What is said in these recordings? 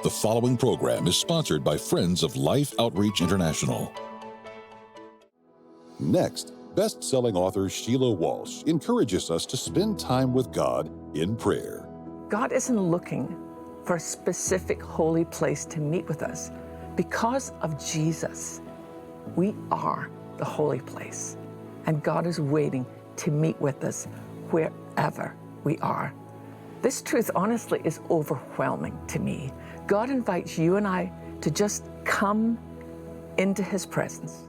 The following program is sponsored by Friends of Life Outreach International. Next, best-selling author Sheila Walsh encourages us to spend time with God in prayer. God isn't looking for a specific holy place to meet with us. Because of Jesus, we are the holy place, and God is waiting to meet with us wherever we are. This truth, honestly, is overwhelming to me. God invites you and I to just come into His presence.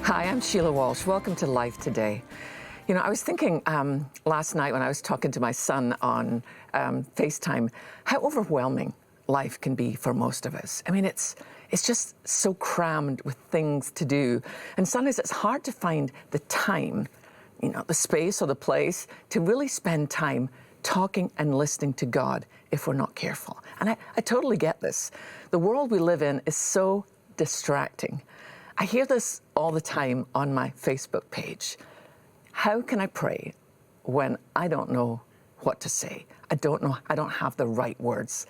Hi, I'm Sheila Walsh. Welcome to Life Today. You know, I was thinking last night when I was talking to my son on FaceTime, how overwhelming life can be for most of us. I mean, it's just so crammed with things to do. And sometimes it's hard to find the time, you know, the space or the place to really spend time talking and listening to God if we're not careful. And I totally get this. The world we live in is so distracting. I hear this all the time on my Facebook page. How can I pray when I don't know what to say? I don't have the right words.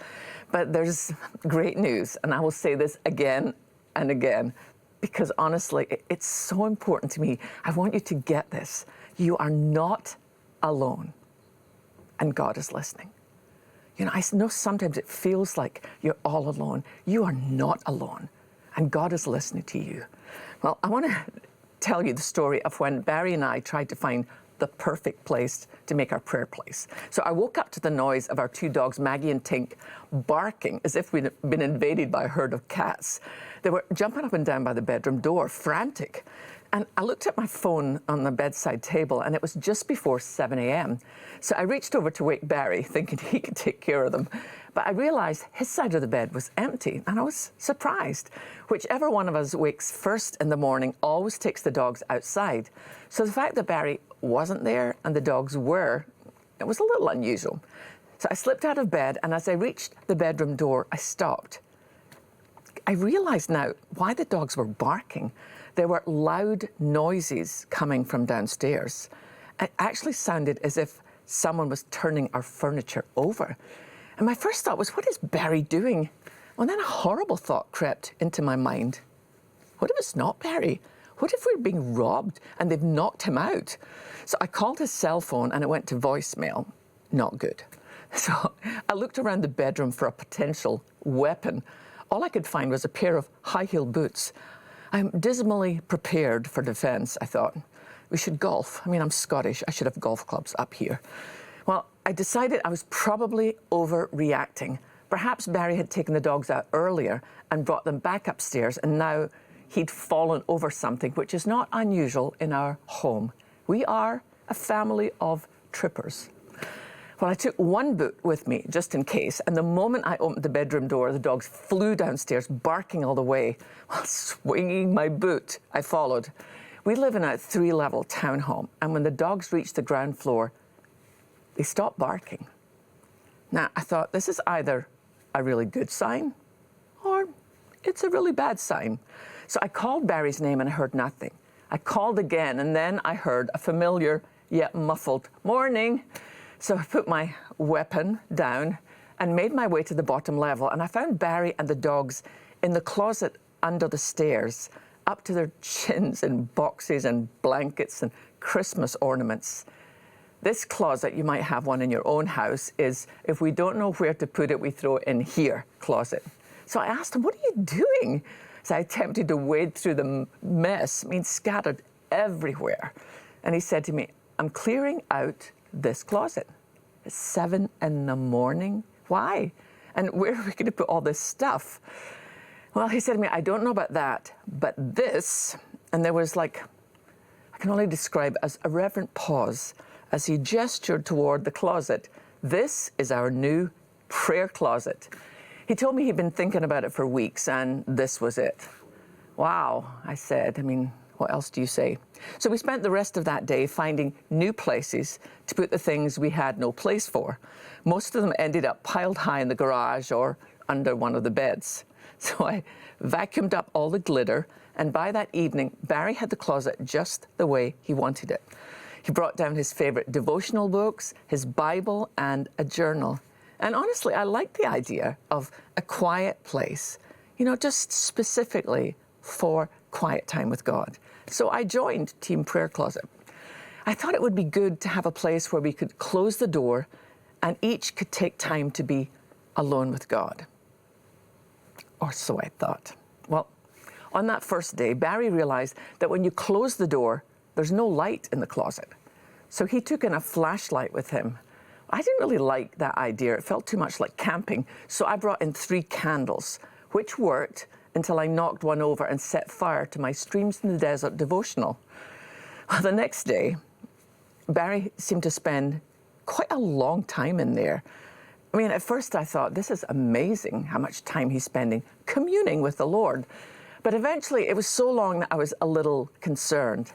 But there's great news, and I will say this again and again, because honestly, it's so important to me. I want you to get this. You are not alone, and God is listening. You know, I know sometimes it feels like you're all alone. You are not alone, and God is listening to you. Well, I want to tell you the story of when Barry and I tried to find the perfect place to make our prayer place. So I woke up to the noise of our two dogs, Maggie and Tink, barking as if we'd been invaded by a herd of cats. They were jumping up and down by the bedroom door, frantic. And I looked at my phone on the bedside table, and it was just before 7 a.m. So I reached over to wake Barry, thinking he could take care of them. But I realized his side of the bed was empty, and I was surprised. Whichever one of us wakes first in the morning always takes the dogs outside. So the fact that Barry wasn't there and the dogs were, it was a little unusual. So I slipped out of bed, and as I reached the bedroom door, I stopped. I realized now why the dogs were barking. There were loud noises coming from downstairs. It actually sounded as if someone was turning our furniture over. And my first thought was, what is Barry doing? Well, then a horrible thought crept into my mind. What if it's not Barry? What if we're being robbed and they've knocked him out? So I called his cell phone and it went to voicemail. Not good. So I looked around the bedroom for a potential weapon. All I could find was a pair of high-heeled boots. I'm dismally prepared for defense, I thought. We should golf. I mean, I'm Scottish. I should have golf clubs up here. Well, I decided I was probably overreacting. Perhaps Barry had taken the dogs out earlier and brought them back upstairs, and now he'd fallen over something, which is not unusual in our home. We are a family of trippers. Well, I took one boot with me, just in case, and the moment I opened the bedroom door, the dogs flew downstairs, barking all the way. While swinging my boot, I followed. We live in a 3-level townhome, and when the dogs reached the ground floor, they stopped barking. Now, I thought, this is either a really good sign or it's a really bad sign. So I called Barry's name and I heard nothing. I called again, and then I heard a familiar yet muffled morning. So I put my weapon down and made my way to the bottom level, and I found Barry and the dogs in the closet under the stairs, up to their chins in boxes and blankets and Christmas ornaments. This closet, you might have one in your own house, is if we don't know where to put it, we throw it in here closet. So I asked him, what are you doing? So I attempted to wade through the mess, scattered everywhere. And he said to me, I'm clearing out this closet. It's 7 a.m. Why? And where are we going to put all this stuff? Well, he said to me, I don't know about that, but this, and there was I can only describe as a reverent pause as he gestured toward the closet. This is our new prayer closet. He told me he'd been thinking about it for weeks, and this was it. Wow, I said. What else do you say? So we spent the rest of that day finding new places to put the things we had no place for. Most of them ended up piled high in the garage or under one of the beds. So I vacuumed up all the glitter, and by that evening, Barry had the closet just the way he wanted it. He brought down his favorite devotional books, his Bible, and a journal. And honestly, I like the idea of a quiet place, just specifically for quiet time with God. So I joined Team Prayer Closet. I thought it would be good to have a place where we could close the door and each could take time to be alone with God. Or so I thought. Well, on that first day, Barry realized that when you close the door, there's no light in the closet. So he took in a flashlight with him. I didn't really like that idea. It felt too much like camping. So I brought in 3 candles, which worked until I knocked one over and set fire to my Streams in the Desert devotional. The next day, Barry seemed to spend quite a long time in there. I mean, at first I thought, this is amazing how much time he's spending communing with the Lord. But eventually it was so long that I was a little concerned.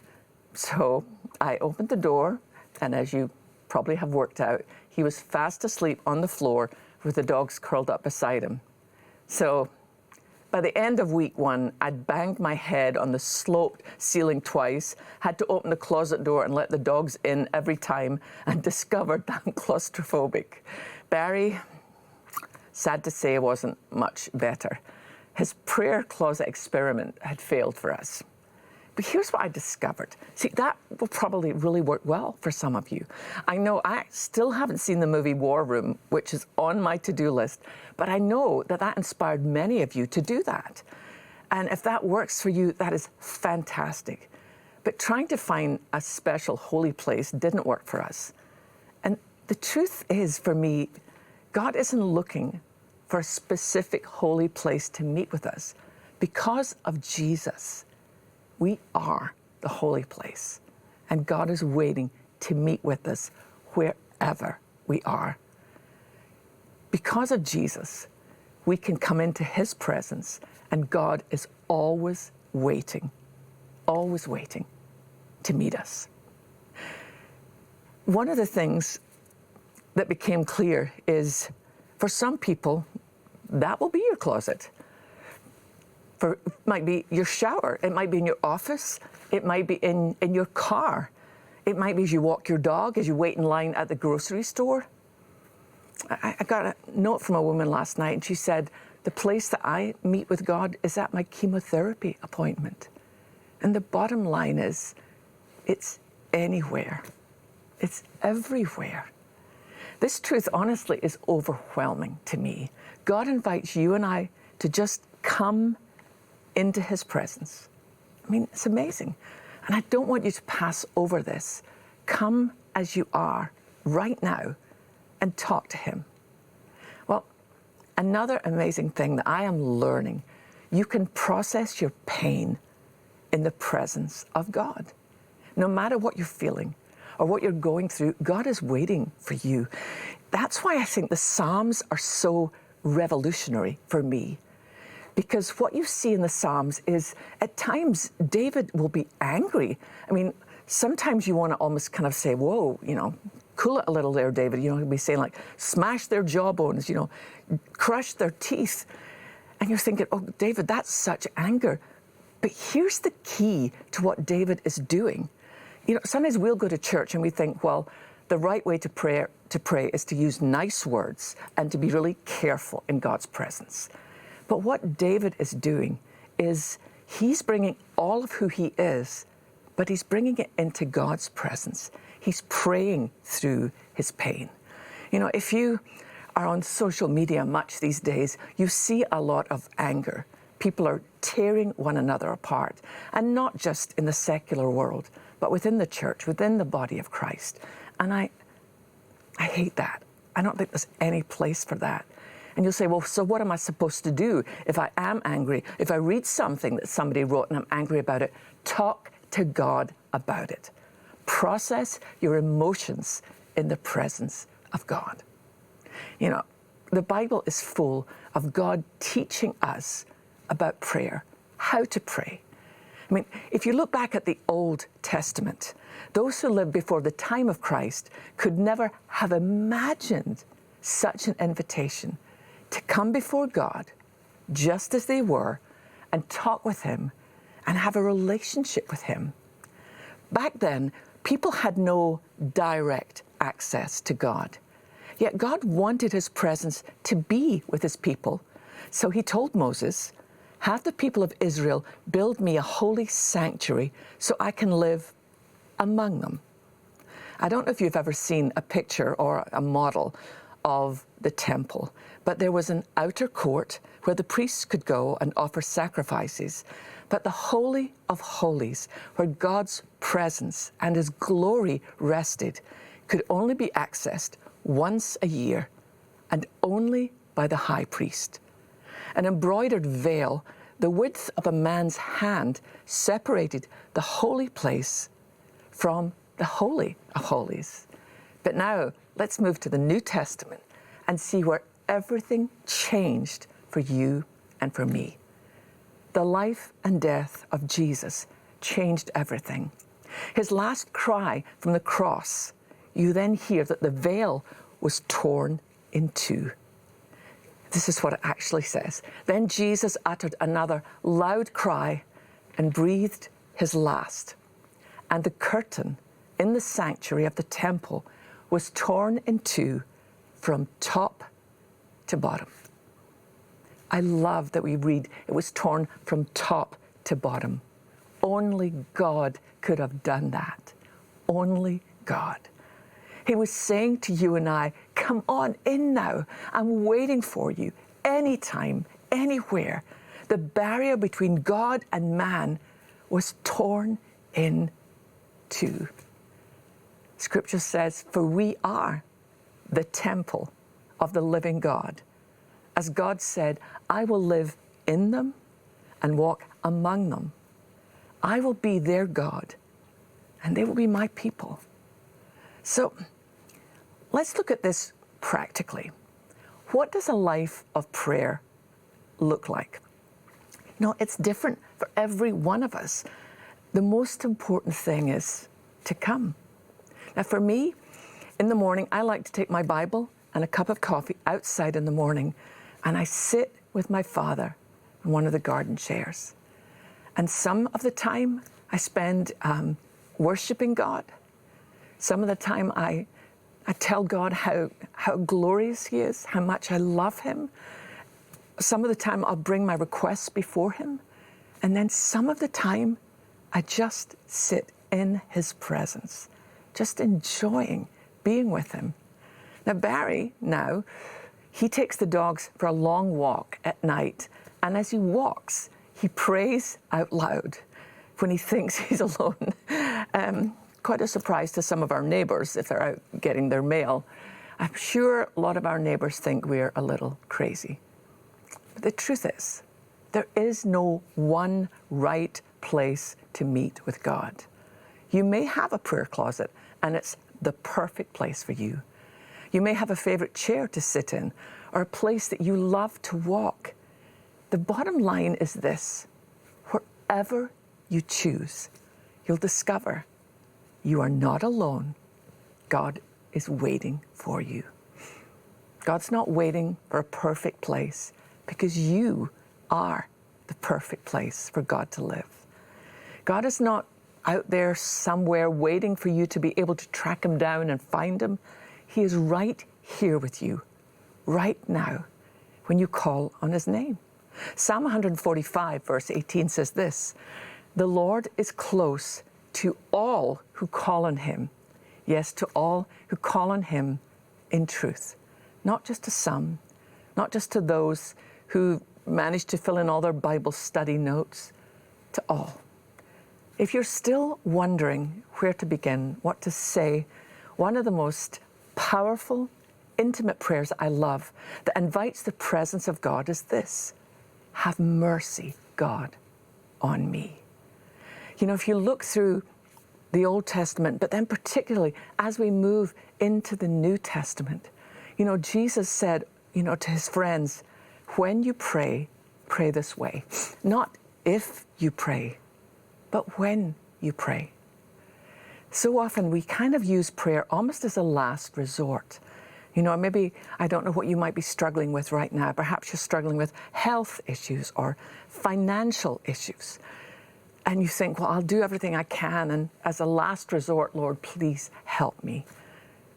So I opened the door, and as you probably have worked out, he was fast asleep on the floor with the dogs curled up beside him. So by the end of week 1, I'd banged my head on the sloped ceiling twice, had to open the closet door and let the dogs in every time, and discovered that I'm claustrophobic. Barry, sad to say, wasn't much better. His prayer closet experiment had failed for us. But here's what I discovered. See, that will probably really work well for some of you. I know I still haven't seen the movie War Room, which is on my to-do list, but I know that that inspired many of you to do that. And if that works for you, that is fantastic. But trying to find a special holy place didn't work for us. And the truth is, for me, God isn't looking for a specific holy place to meet with us. Because of Jesus, we are the holy place, and God is waiting to meet with us wherever we are. Because of Jesus, we can come into his presence, and God is always waiting to meet us. One of the things that became clear is, for some people, that will be your closet. It might be your shower. It might be in your office. It might be in your car. It might be as you walk your dog, as you wait in line at the grocery store. I got a note from a woman last night, and she said, the place that I meet with God is at my chemotherapy appointment. And the bottom line is, it's anywhere. It's everywhere. This truth, honestly, is overwhelming to me. God invites you and I to just come into his presence. I mean, it's amazing. And I don't want you to pass over this. Come as you are right now and talk to him. Well, another amazing thing that I am learning, you can process your pain in the presence of God. No matter what you're feeling or what you're going through, God is waiting for you. That's why I think the Psalms are so revolutionary for me. Because what you see in the Psalms is, at times, David will be angry. I mean, sometimes you want to almost kind of say, whoa, cool it a little there, David. He'll be saying like, smash their jawbones, crush their teeth. And you're thinking, oh, David, that's such anger. But here's the key to what David is doing. Sometimes we'll go to church and we think, well, the right way to pray is to use nice words and to be really careful in God's presence. But what David is doing is he's bringing all of who he is, but he's bringing it into God's presence. He's praying through his pain. If you are on social media much these days, you see a lot of anger. People are tearing one another apart, and not just in the secular world, but within the church, within the body of Christ. And I hate that. I don't think there's any place for that. And you'll say, well, so what am I supposed to do if I am angry? If I read something that somebody wrote and I'm angry about it, talk to God about it. Process your emotions in the presence of God. The Bible is full of God teaching us about prayer, how to pray. I mean, if you look back at the Old Testament, those who lived before the time of Christ could never have imagined such an invitation to come before God just as they were and talk with Him and have a relationship with Him. Back then, people had no direct access to God. Yet God wanted His presence to be with His people. So He told Moses, "Have the people of Israel build me a holy sanctuary so I can live among them." I don't know if you've ever seen a picture or a model of the temple, but there was an outer court where the priests could go and offer sacrifices. But the Holy of Holies, where God's presence and His glory rested, could only be accessed once a year and only by the high priest. An embroidered veil, the width of a man's hand, separated the holy place from the Holy of Holies. But now let's move to the New Testament and see where everything changed for you and for me. The life and death of Jesus changed everything. His last cry from the cross, you then hear that the veil was torn in two. This is what it actually says. Then Jesus uttered another loud cry and breathed His last. And the curtain in the sanctuary of the temple was torn in two from top to bottom. I love that we read it was torn from top to bottom. Only God could have done that. Only God. He was saying to you and I, come on in now. I'm waiting for you anytime, anywhere. The barrier between God and man was torn in two. Scripture says, for we are the temple of the living God. As God said, I will live in them and walk among them. I will be their God, and they will be my people. So let's look at this practically. What does a life of prayer look like? No, it's different for every one of us. The most important thing is to come. Now for me, in the morning, I like to take my Bible and a cup of coffee outside in the morning, and I sit with my Father in one of the garden chairs. And some of the time I spend worshiping God. Some of the time I tell God how glorious He is, how much I love Him. Some of the time I'll bring my requests before Him. And then some of the time I just sit in His presence, just enjoying being with Him. Now Barry he takes the dogs for a long walk at night, and as he walks, he prays out loud when he thinks he's alone. Quite a surprise to some of our neighbours if they're out getting their mail. I'm sure a lot of our neighbours think we're a little crazy. But the truth is, there is no one right place to meet with God. You may have a prayer closet, and it's the perfect place for you. You may have a favorite chair to sit in, or a place that you love to walk. The bottom line is this: wherever you choose, you'll discover you are not alone. God is waiting for you. God's not waiting for a perfect place, because you are the perfect place for God to live. God is not out there somewhere waiting for you to be able to track Him down and find Him. He is right here with you, right now, when you call on His name. Psalm 145, verse 18 says this: the Lord is close to all who call on Him. Yes, to all who call on Him in truth. Not just to some, not just to those who managed to fill in all their Bible study notes, to all. If you're still wondering where to begin, what to say, one of the most powerful, intimate prayers I love that invites the presence of God is this: have mercy, God, on me. You know, if you look through the Old Testament, but then particularly as we move into the New Testament, you know, Jesus said, you know, to His friends, when you pray, pray this way. Not if you pray, but when you pray. So often we kind of use prayer almost as a last resort. You know, maybe, I don't know what you might be struggling with right now. Perhaps you're struggling with health issues or financial issues. And you think, well, I'll do everything I can, and as a last resort, Lord, please help me.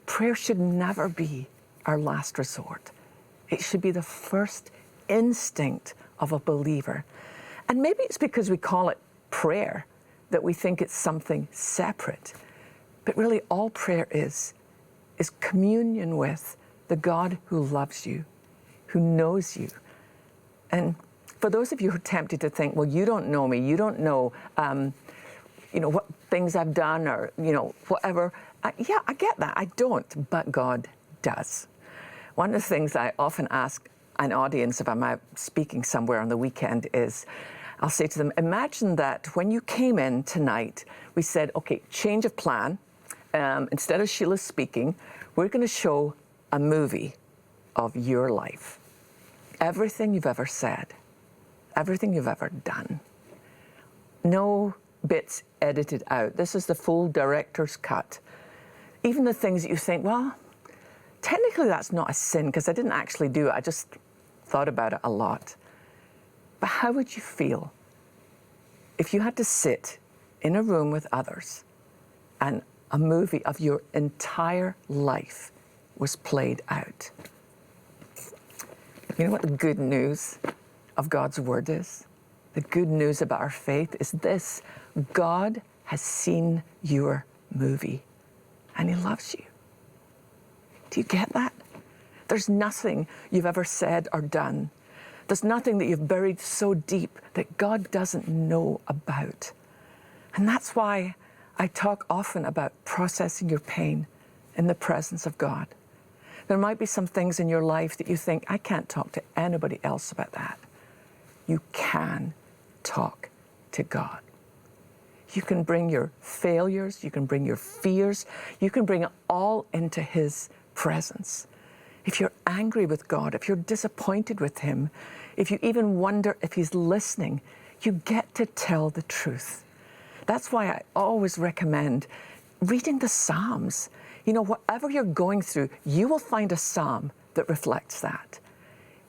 Prayer should never be our last resort. It should be the first instinct of a believer. And maybe it's because we call it prayer that we think it's something separate. But really all prayer is communion with the God who loves you, who knows you. And for those of you who are tempted to think, well, you don't know me, you don't know, what things I've done or, whatever. Yeah, I get that. I don't, but God does. One of the things I often ask an audience if I'm out speaking somewhere on the weekend is, I'll say to them, imagine that when you came in tonight, we said, okay, change of plan. Instead of Sheila speaking, we're going to show a movie of your life. Everything you've ever said, everything you've ever done. No bits edited out. This is the full director's cut. Even the things that you think, well, technically that's not a sin because I didn't actually do it. I just thought about it a lot. But how would you feel if you had to sit in a room with others and a movie of your entire life was played out? You know what the good news of God's word is? The good news about our faith is this: God has seen your movie and he loves you. Do you get that? There's nothing you've ever said or done. There's nothing that you've buried so deep that God doesn't know about. And that's why I talk often about processing your pain in the presence of God. There might be some things in your life that you think, I can't talk to anybody else about that. You can talk to God. You can bring your failures, you can bring your fears, you can bring it all into his presence. If you're angry with God, if you're disappointed with him, if you even wonder if he's listening, you get to tell the truth. That's why I always recommend reading the Psalms. Whatever you're going through, you will find a psalm that reflects that.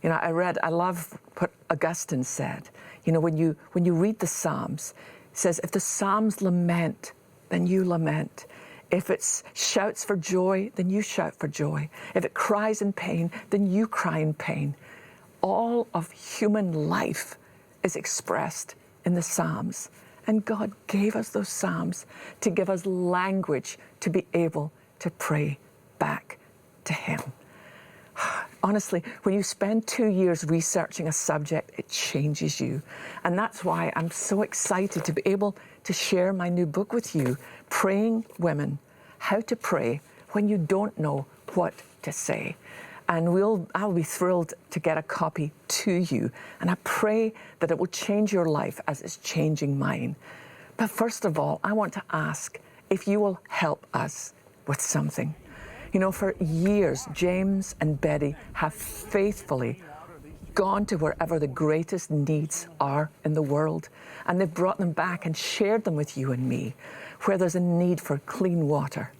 I love what Augustine said. When you read the Psalms, it says, if the Psalms lament, then you lament. If it shouts for joy, then you shout for joy. If it cries in pain, then you cry in pain. All of human life is expressed in the Psalms. And God gave us those Psalms to give us language to be able to pray back to him. Honestly, when you spend 2 years researching a subject, it changes you. And that's why I'm so excited to be able to share my new book with you, Praying Women, How to Pray When You Don't Know What to Say. And I'll be thrilled to get a copy to you. And I pray that it will change your life as it's changing mine. But first of all, I want to ask if you will help us with something. For years, James and Betty have faithfully gone to wherever the greatest needs are in the world. And they've brought them back and shared them with you and me, where there's a need for clean water.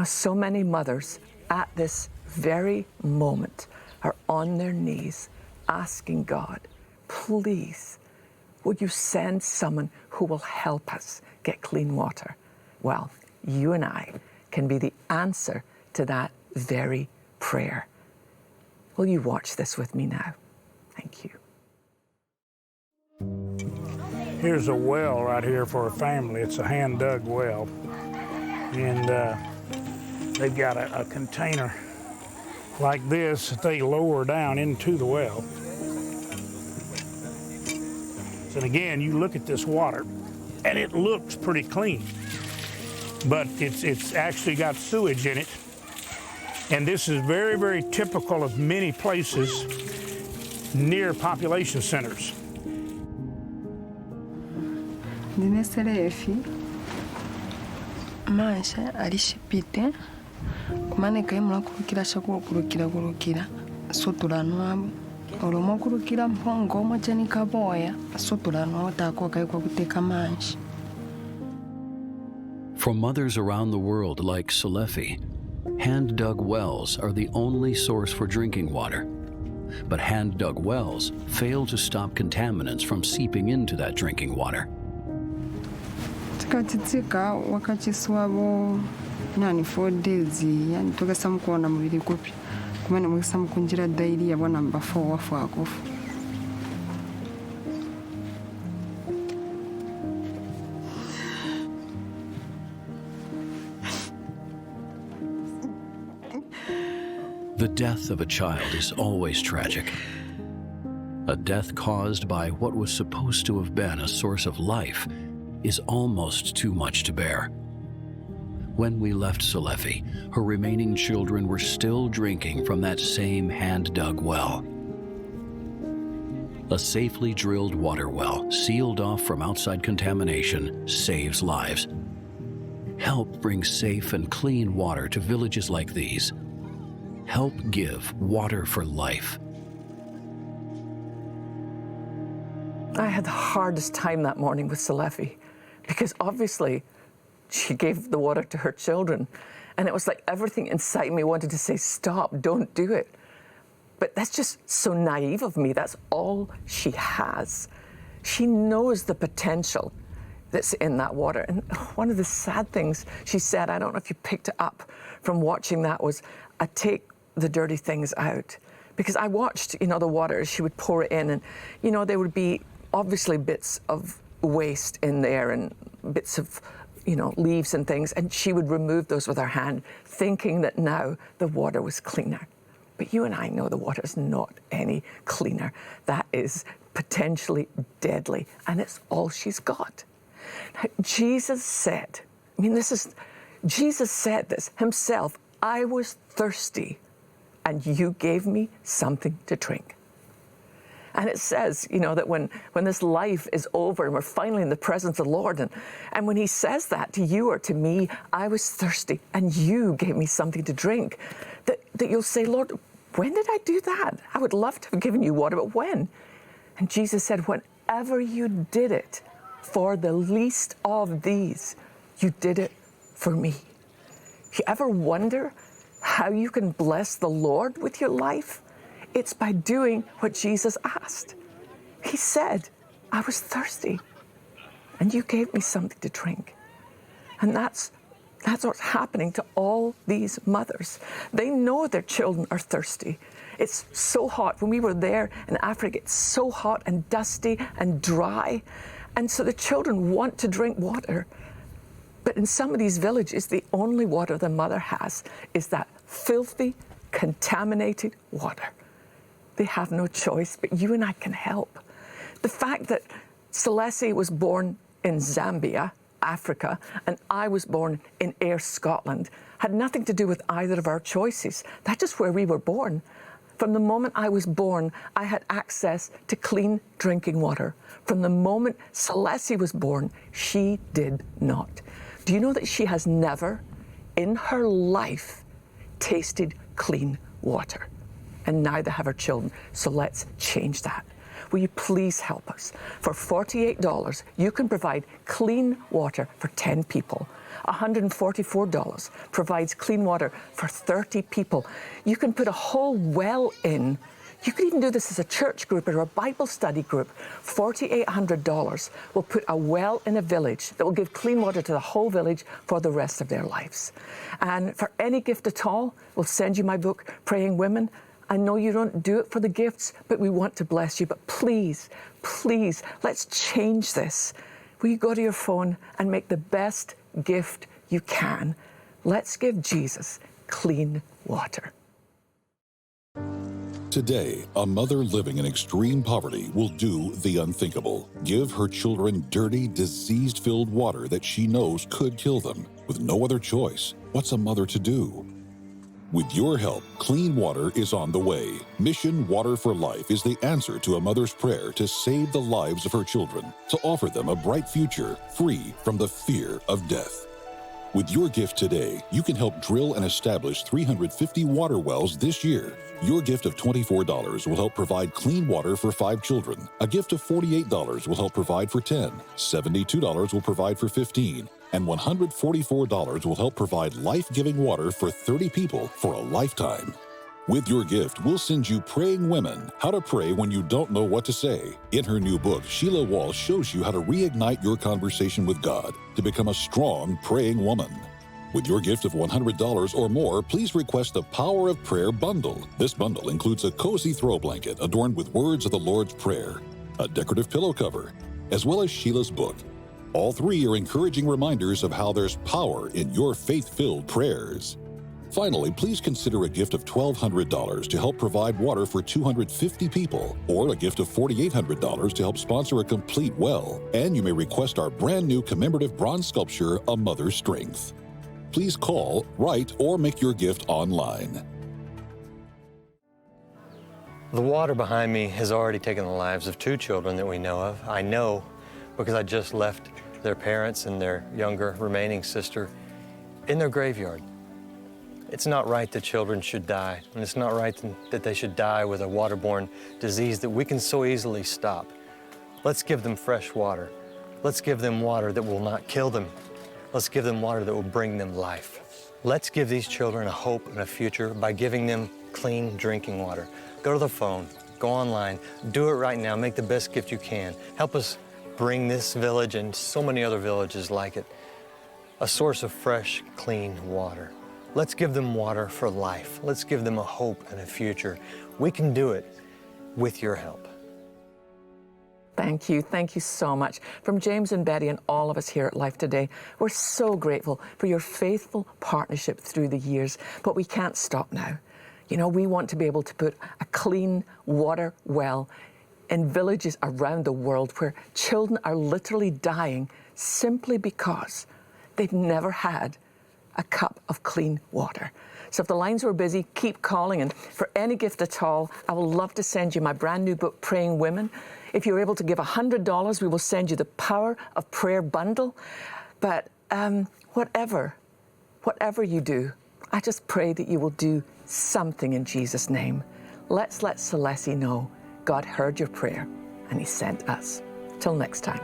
So many mothers at this very moment are on their knees asking God, please, would you send someone who will help us get clean water? Well, you and I can be the answer to that very prayer. Will you watch this with me now? Thank you. Here's a well right here for a family. It's a hand-dug well. And they've got a container like this that they lower down into the well. And again, you look at this water, and it looks pretty clean. But it's actually got sewage in it. And this is very, very typical of many places near population centers. Maisha alishipite kumane kaimula kurukira shakuru kurukira sotulanwa olomo kurukira mpongo mocheni kaboya sotulanwa takwa kaikwa kuteka manshi For mothers around the world like Selefi, hand-dug wells are the only source for drinking water. But hand-dug wells fail to stop contaminants from seeping into that drinking water. Tikatitsika wakachiswabo nani 4 days yani tokesa mkuona mwili kupi kumene mwekesa mkunjira daily ya bwana mba 4 wafu akufu. The death of a child is always tragic. A death caused by what was supposed to have been a source of life is almost too much to bear. When we left Selefi, her remaining children were still drinking from that same hand-dug well. A safely drilled water well, sealed off from outside contamination, saves lives. Help bring safe and clean water to villages like these. Help give water for life. I had the hardest time that morning with Selefi because obviously she gave the water to her children, and it was like everything inside me wanted to say, stop, don't do it. But that's just so naive of me. That's all she has. She knows the potential that's in that water. And one of the sad things she said, I don't know if you picked it up from watching that, was, I take the dirty things out. Because I watched, the water as she would pour it in, and, there would be obviously bits of waste in there and bits of, leaves and things, and she would remove those with her hand, thinking that now the water was cleaner. But you and I know the water is not any cleaner. That is potentially deadly, and it's all she's got. Now, Jesus said this himself, I was thirsty, and you gave me something to drink. And it says, that when this life is over and we're finally in the presence of the Lord, and when he says that to you or to me, I was thirsty and you gave me something to drink, that you'll say, Lord, when did I do that? I would love to have given you water, but when? And Jesus said, whenever you did it for the least of these, you did it for me. If you ever wonder how you can bless the Lord with your life, it's by doing what Jesus asked. He said, I was thirsty, and you gave me something to drink. And that's what's happening to all these mothers. They know their children are thirsty. It's so hot. When we were there in Africa, it's so hot and dusty and dry. And so the children want to drink water. But in some of these villages, the only water the mother has is that filthy, contaminated water. They have no choice, but you and I can help. The fact that Celeste was born in Zambia, Africa, and I was born in Ayr, Scotland, had nothing to do with either of our choices. That's just where we were born. From the moment I was born, I had access to clean drinking water. From the moment Celeste was born, she did not. Do you know that she has never in her life tasted clean water? And neither have her children. So let's change that. Will you please help us? For $48, you can provide clean water for 10 people. $144 provides clean water for 30 people. You can put a whole well in. You could even do this as a church group or a Bible study group. $4,800 will put a well in a village that will give clean water to the whole village for the rest of their lives. And for any gift at all, we'll send you my book, Praying Women. I know you don't do it for the gifts, but we want to bless you. But please, please, let's change this. Will you go to your phone and make the best gift you can? Let's give Jesus clean water. Today, a mother living in extreme poverty will do the unthinkable. Give her children dirty, disease-filled water that she knows could kill them. With no other choice, what's a mother to do? With your help, clean water is on the way. Mission Water for Life is the answer to a mother's prayer to save the lives of her children, to offer them a bright future free from the fear of death. With your gift today, you can help drill and establish 350 water wells this year. Your gift of $24 will help provide clean water for 5 children. A gift of $48 will help provide for 10. $72 will provide for 15. and $144 will help provide life-giving water for 30 people for a lifetime. With your gift, we'll send you Praying Women, How to Pray When You Don't Know What to Say. In her new book, Sheila Walsh shows you how to reignite your conversation with God to become a strong praying woman. With your gift of $100 or more, please request the Power of Prayer bundle. This bundle includes a cozy throw blanket adorned with words of the Lord's Prayer, a decorative pillow cover, as well as Sheila's book. All three are encouraging reminders of how there's power in your faith-filled prayers. Finally, please consider a gift of $1,200 to help provide water for 250 people, or a gift of $4,800 to help sponsor a complete well. And you may request our brand new commemorative bronze sculpture, A Mother's Strength. Please call, write, or make your gift online. The water behind me has already taken the lives of 2 children that we know of. I know because I just left their parents and their younger remaining sister in their graveyard. It's not right that children should die, and it's not right that they should die with a waterborne disease that we can so easily stop. Let's give them fresh water. Let's give them water that will not kill them. Let's give them water that will bring them life. Let's give these children a hope and a future by giving them clean drinking water. Go to the phone, go online, do it right now, make the best gift you can. Help us bring this village and so many other villages like it a source of fresh, clean water. Let's give them water for life. Let's give them a hope and a future. We can do it with your help. Thank you. Thank you so much. From James and Betty and all of us here at Life Today, we're so grateful for your faithful partnership through the years, but we can't stop now. You know, we want to be able to put a clean water well in villages around the world where children are literally dying simply because they've never had a cup of clean water. So if the lines were busy, keep calling, and for any gift at all, I will love to send you my brand new book, Praying Women. If you're able to give $100, we will send you the Power of Prayer bundle. But whatever you do, I just pray that you will do something in Jesus' name. Let's let Celeste know God heard your prayer and He sent us. Till next time.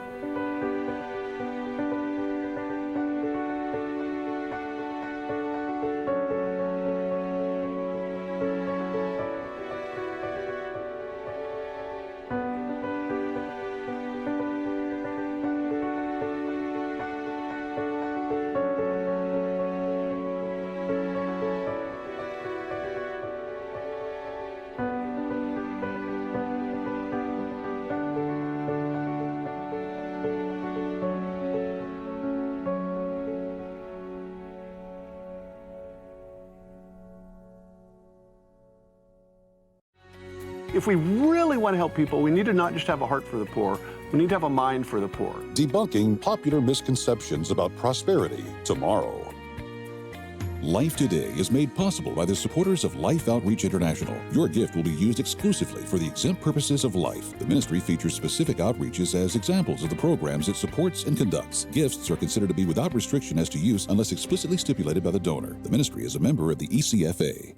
If we really want to help people, we need to not just have a heart for the poor, we need to have a mind for the poor. Debunking popular misconceptions about prosperity tomorrow. Life Today is made possible by the supporters of Life Outreach International. Your gift will be used exclusively for the exempt purposes of life. The ministry features specific outreaches as examples of the programs it supports and conducts. Gifts are considered to be without restriction as to use unless explicitly stipulated by the donor. The ministry is a member of the ECFA.